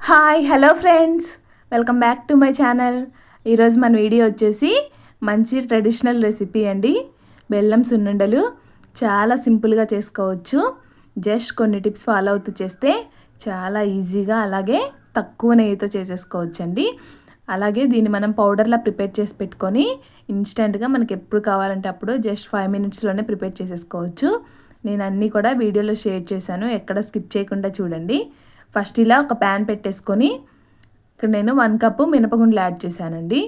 Hi hello friends, welcome back to my channel. ఈరోజు మన video వచ్చేసి మంచి ట్రెడిషనల్ రెసిపీ అండి. బెల్లం సున్నుండలు చాలా సింపుల్గా చేసుకోవచ్చు. జస్ట్ కొన్ని టిప్స్ ఫాలో అవుతూ చేస్తే చాలా ఈజీగా అలాగే తక్కువ నెయ్యితో చేసేసుకోవచ్చు అండి. అలాగే దీన్ని మనం పౌడర్లా ప్రిపేర్ చేసి పెట్టుకొని ఇన్స్టెంట్గా మనకి ఎప్పుడు కావాలంటే అప్పుడు జస్ట్ 5 minutesలోనే ప్రిపేర్ చేసేసుకోవచ్చు. నేను అన్నీ కూడా వీడియోలో షేర్ చేశాను, ఎక్కడ స్కిప్ చేయకుండా చూడండి. ఫస్ట్ ఇలా ఒక ప్యాన్ పెట్టేసుకొని ఇక్కడ నేను 1 కప్పు మినపగుండ్లు యాడ్ చేశానండి.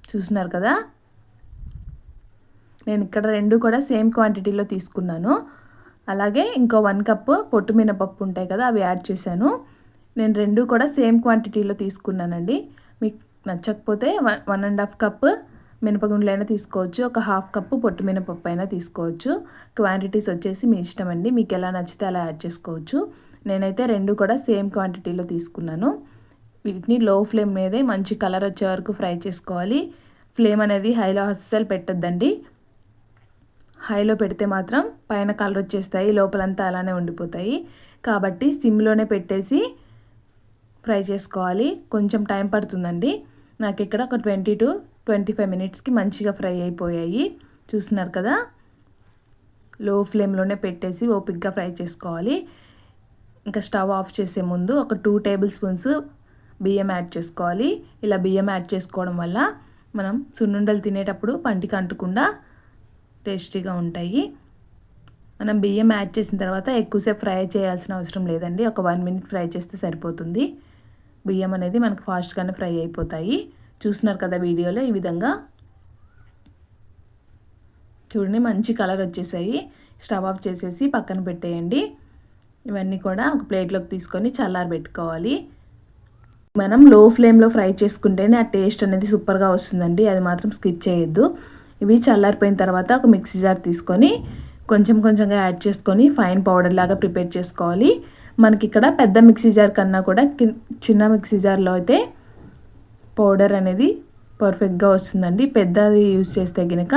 చూస్తున్నారు కదా, నేను ఇక్కడ 2 కూడా సేమ్ క్వాంటిటీలో తీసుకున్నాను. అలాగే ఇంకో 1 కప్పు పొట్టు మినపప్పు ఉంటాయి కదా, అవి యాడ్ చేశాను. నేను 2 కూడా సేమ్ క్వాంటిటీలో తీసుకున్నానండి. మీకు నచ్చకపోతే 1.5 కప్పు మినపగుండ్లు అయినా తీసుకోవచ్చు, ఒక 1/2 కప్పు పొట్టు మినపప్పు అయినా తీసుకోవచ్చు. క్వాంటిటీస్ వచ్చేసి మీ ఇష్టం అండి, మీకు ఎలా నచ్చితే అలా యాడ్ చేసుకోవచ్చు. నేనైతే 2 కూడా సేమ్ క్వాంటిటీలో తీసుకున్నాను. వీటిని లో ఫ్లేమ్ మీదే మంచి కలర్ వచ్చే వరకు ఫ్రై చేసుకోవాలి. ఫ్లేమ్ అనేది హైలో అస్సలు పెట్టొద్దండి. హైలో పెడితే మాత్రం పైన కలర్ వచ్చేస్తాయి, లోపలంతా అలానే ఉండిపోతాయి. కాబట్టి సిమ్లోనే పెట్టేసి ఫ్రై చేసుకోవాలి. కొంచెం టైం పడుతుందండి. నాకు ఇక్కడ ఒక 20 to 25 minutesకి మంచిగా ఫ్రై అయిపోయాయి. చూస్తున్నారు కదా, లో ఫ్లేమ్లోనే పెట్టేసి ఓపిక్గా ఫ్రై చేసుకోవాలి. ఇంకా స్టవ్ ఆఫ్ చేసే ముందు ఒక 2 tablespoons బియ్యం యాడ్ చేసుకోవాలి. ఇలా బియ్యం యాడ్ చేసుకోవడం వల్ల మనం సున్నుండలు తినేటప్పుడు పంటికి అంటకుండా టేస్టీగా ఉంటాయి. మనం బియ్యం యాడ్ చేసిన తర్వాత ఎక్కువసేపు ఫ్రై చేయాల్సిన అవసరం లేదండి, ఒక 1 minute ఫ్రై చేస్తే సరిపోతుంది. బియ్యం అనేది మనకు ఫాస్ట్గానే ఫ్రై అయిపోతాయి. చూస్తున్నారు కదా వీడియోలో, ఈ విధంగా చూడండి మంచి కలర్ వచ్చేసాయి. స్టవ్ ఆఫ్ చేసేసి పక్కన పెట్టేయండి. ఇవన్నీ కూడా ఒక ప్లేట్లోకి తీసుకొని చల్లారబెట్టుకోవాలి. మనం లో ఫ్లేమ్లో ఫ్రై చేసుకుంటేనే ఆ టేస్ట్ అనేది సూపర్గా వస్తుందండి, అది మాత్రం స్కిప్ చేయొద్దు. ఇవి చల్లారిపోయిన తర్వాత ఒక మిక్సీ జార్ తీసుకొని కొంచెం కొంచెంగా యాడ్ చేసుకొని ఫైన్ పౌడర్ లాగా ప్రిపేర్ చేసుకోవాలి. మనకి ఇక్కడ పెద్ద మిక్సీ జార్ కన్నా కూడా చిన్న మిక్సీ జార్లో అయితే పౌడర్ అనేది పర్ఫెక్ట్గా వస్తుందండి. పెద్దది యూజ్ చేస్తే కనుక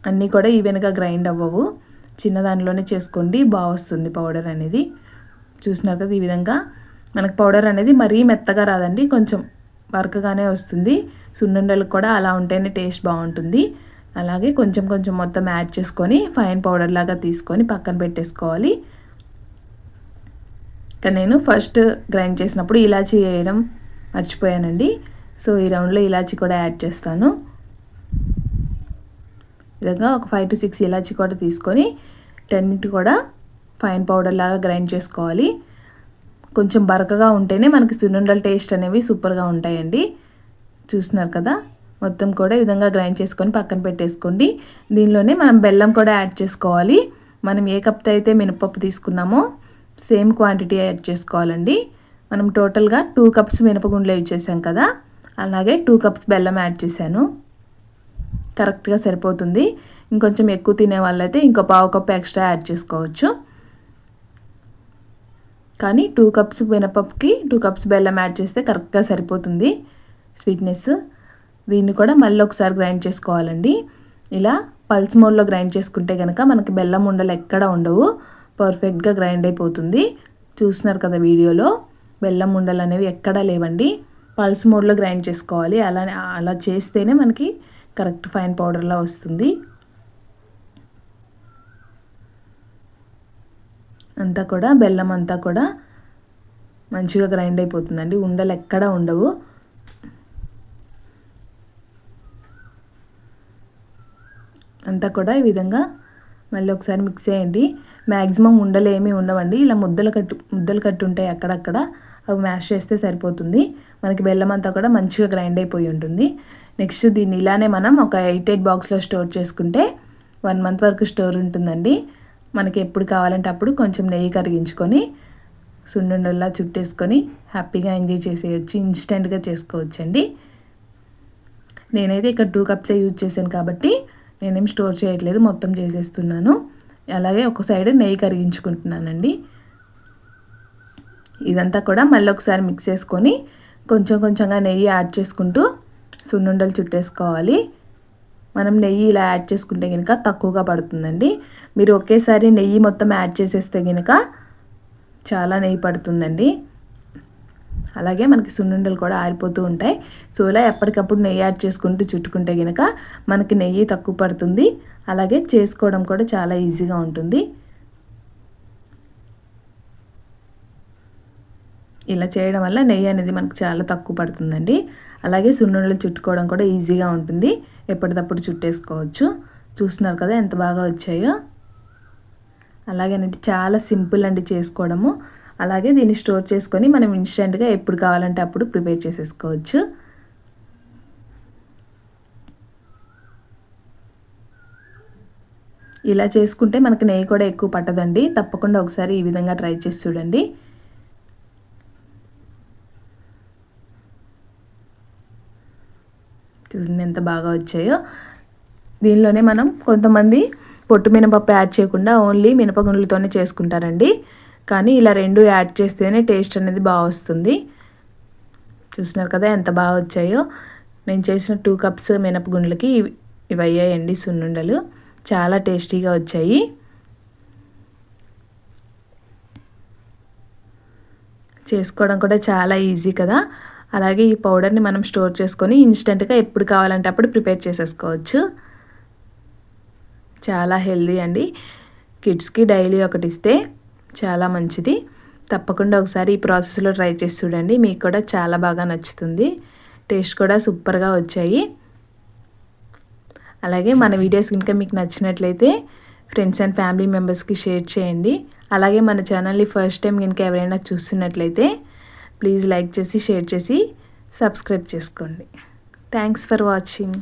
అన్నీ కూడా ఈవెన్గా గ్రైండ్ అవ్వవు. చిన్నదానిలోనే చేసుకోండి, బాగా వస్తుంది పౌడర్ అనేది. చూసినారు కదా, ఈ విధంగా మనకు పౌడర్ అనేది మరీ మెత్తగా రాదండి, కొంచెం బరకగానే వస్తుంది. సున్నుండలకు కూడా అలా ఉంటేనే టేస్ట్ బాగుంటుంది. అలాగే కొంచెం కొంచెం మొత్తం యాడ్ చేసుకొని ఫైన్ పౌడర్ లాగా తీసుకొని పక్కన పెట్టేసుకోవాలి. ఇక్కడ నేను ఫస్ట్ గ్రైండ్ చేసినప్పుడు ఇలాచీ వేయడం మర్చిపోయానండి, సో ఈ రౌండ్లో ఇలాచీ కూడా యాడ్ చేస్తాను. విధంగా ఒక 5 to 6 ఇలాచీ కూడా తీసుకొని 10 కూడా ఫైన్ పౌడర్ లాగా గ్రైండ్ చేసుకోవాలి. కొంచెం బరకగా ఉంటేనే మనకి సున్నుండల టేస్ట్ అనేవి సూపర్గా ఉంటాయండి. చూస్తున్నారు కదా, మొత్తం కూడా ఈ విధంగా గ్రైండ్ చేసుకొని పక్కన పెట్టేసుకోండి. దీనిలోనే మనం బెల్లం కూడా యాడ్ చేసుకోవాలి. మనం ఏ కప్తో అయితే మినపప్పు తీసుకున్నామో సేమ్ క్వాంటిటీ యాడ్ చేసుకోవాలండి. మనం టోటల్గా 2 cups మినపగుండ్లు యూజ్ చేసాం కదా, అలాగే 2 cups బెల్లం యాడ్ చేశాను. కరెక్ట్గా సరిపోతుంది. ఇంకొంచెం ఎక్కువ తినే వాళ్ళైతే ఇంకో 1/2 cup ఎక్స్ట్రా యాడ్ చేసుకోవచ్చు. కానీ 2 cups మినపప్పుకి 2 cups బెల్లం యాడ్ చేస్తే కరెక్ట్గా సరిపోతుంది స్వీట్నెస్. దీన్ని కూడా మళ్ళీ ఒకసారి గ్రైండ్ చేసుకోవాలండి. ఇలా పల్స్ మోడ్లో గ్రైండ్ చేసుకుంటే కనుక మనకి బెల్లం ఉండలు ఎక్కడ ఉండవు, పర్ఫెక్ట్గా గ్రైండ్ అయిపోతుంది. చూస్తున్నారు కదా వీడియోలో, బెల్లం ఉండలు అనేవి ఎక్కడా లేవండి. పల్స్ మోడ్లో గ్రైండ్ చేసుకోవాలి. అలా చేస్తేనే మనకి కరెక్ట్ ఫైన్ పౌడర్లా వస్తుంది. అంతా కూడా బెల్లం అంతా కూడా మంచిగా గ్రైండ్ అయిపోతుందండి, ఉండలు ఎక్కడ ఉండవు. అంతా కూడా ఈ విధంగా మళ్ళీ ఒకసారి మిక్స్ చేయండి. మ్యాక్సిమం ఉండలు ఏమీ ఉండవండి, ఇలా ముద్దలు కట్టు ఉంటాయి అక్కడక్కడ, అవి మ్యాష్ చేస్తే సరిపోతుంది. మనకి బెల్లం అంతా కూడా మంచిగా గ్రైండ్ అయిపోయి ఉంటుంది. నెక్స్ట్ దీన్ని ఇలానే మనం ఒక 8 బాక్స్లో స్టోర్ చేసుకుంటే 1 month వరకు స్టోర్ ఉంటుందండి. మనకి ఎప్పుడు కావాలంటే అప్పుడు కొంచెం నెయ్యి కరిగించుకొని సున్నుండల్లా చుట్టేసుకొని హ్యాపీగా ఎంజాయ్ చేసేయచ్చు, ఇన్స్టెంట్గా చేసుకోవచ్చండి. నేనైతే ఇక్కడ 2 cups యూజ్ చేశాను కాబట్టి నేనేం స్టోర్ చేయట్లేదు, మొత్తం చేసేస్తున్నాను. అలాగే ఒక సైడ్ నెయ్యి కరిగించుకుంటున్నానండి. ఇదంతా కూడా మళ్ళీ ఒకసారి మిక్స్ చేసుకొని కొంచెం కొంచెంగా నెయ్యి యాడ్ చేసుకుంటూ సున్నుండలు చుట్టేసుకోవాలి. మనం నెయ్యి ఇలా యాడ్ చేసుకుంటే కనుక తక్కువగా పడుతుందండి. మీరు ఒకేసారి నెయ్యి మొత్తం యాడ్ చేసేస్తే కనుక చాలా నెయ్యి పడుతుందండి. అలాగే మనకి సున్నుండలు కూడా ఆరిపోతూ ఉంటాయి. సో ఇలా ఎప్పటికప్పుడు నెయ్యి యాడ్ చేసుకుంటూ చుట్టుకుంటే కనుక మనకి నెయ్యి తక్కువ పడుతుంది. అలాగే చేసుకోవడం కూడా చాలా ఈజీగా ఉంటుంది. ఇలా చేయడం వల్ల నెయ్యి అనేది మనకు చాలా తక్కువ పడుతుందండి. అలాగే సున్నుండలు చుట్టుకోవడం కూడా ఈజీగా ఉంటుంది. ఎప్పటికప్పుడు చుట్టేసుకోవచ్చు. చూస్తున్నారు కదా ఎంత బాగా వచ్చాయో. అలాగేనండి చాలా సింపుల్ అండి చేసుకోవడము. అలాగే దీన్ని స్టోర్ చేసుకొని మనం ఇన్స్టెంట్గా ఎప్పుడు కావాలంటే అప్పుడు ప్రిపేర్ చేసేసుకోవచ్చు. ఇలా చేసుకుంటే మనకి నెయ్యి కూడా ఎక్కువ పట్టదండి. తప్పకుండా ఒకసారి ఈ విధంగా ట్రై చేసి చూడండి. చూడండి ఎంత బాగా వచ్చాయో. దీనిలోనే మనం కొంతమంది పొట్టు మినపప్పు యాడ్ చేయకుండా ఓన్లీ మినపగుండ్లతోనే చేసుకుంటారండి. కానీ ఇలా రెండు యాడ్ చేస్తేనే టేస్ట్ అనేది బాగా వస్తుంది. చూస్తున్నారు కదా ఎంత బాగా వచ్చాయో. నేను చేసిన 2 కప్స్ మినపగుండ్లకి ఇవి అయ్యాయండి సున్నుండలు. చాలా టేస్టీగా వచ్చాయి. చేసుకోవడం కూడా చాలా ఈజీ కదా. అలాగే ఈ పౌడర్ని మనం స్టోర్ చేసుకొని ఇన్స్టెంట్గా ఎప్పుడు కావాలంటే అప్పుడు ప్రిపేర్ చేసేసుకోవచ్చు. చాలా హెల్దీ అండి. కిడ్స్కి డైలీ ఒకటి ఇస్తే చాలా మంచిది. తప్పకుండా ఒకసారి ఈ ప్రాసెస్లో ట్రై చేసి చూడండి. మీకు కూడా చాలా బాగా నచ్చుతుంది. టేస్ట్ కూడా సూపర్గా వచ్చాయి. అలాగే మన వీడియోస్ కనుక మీకు నచ్చినట్లయితే ఫ్రెండ్స్ అండ్ ఫ్యామిలీ మెంబర్స్కి షేర్ చేయండి. అలాగే మన ఛానల్ని ఫస్ట్ టైం కనుక ఎవరైనా చూస్తున్నట్లయితే ప్లీజ్ లైక్ చేసి షేర్ చేసి సబ్స్క్రైబ్ చేసుకోండి. Thanks for watching.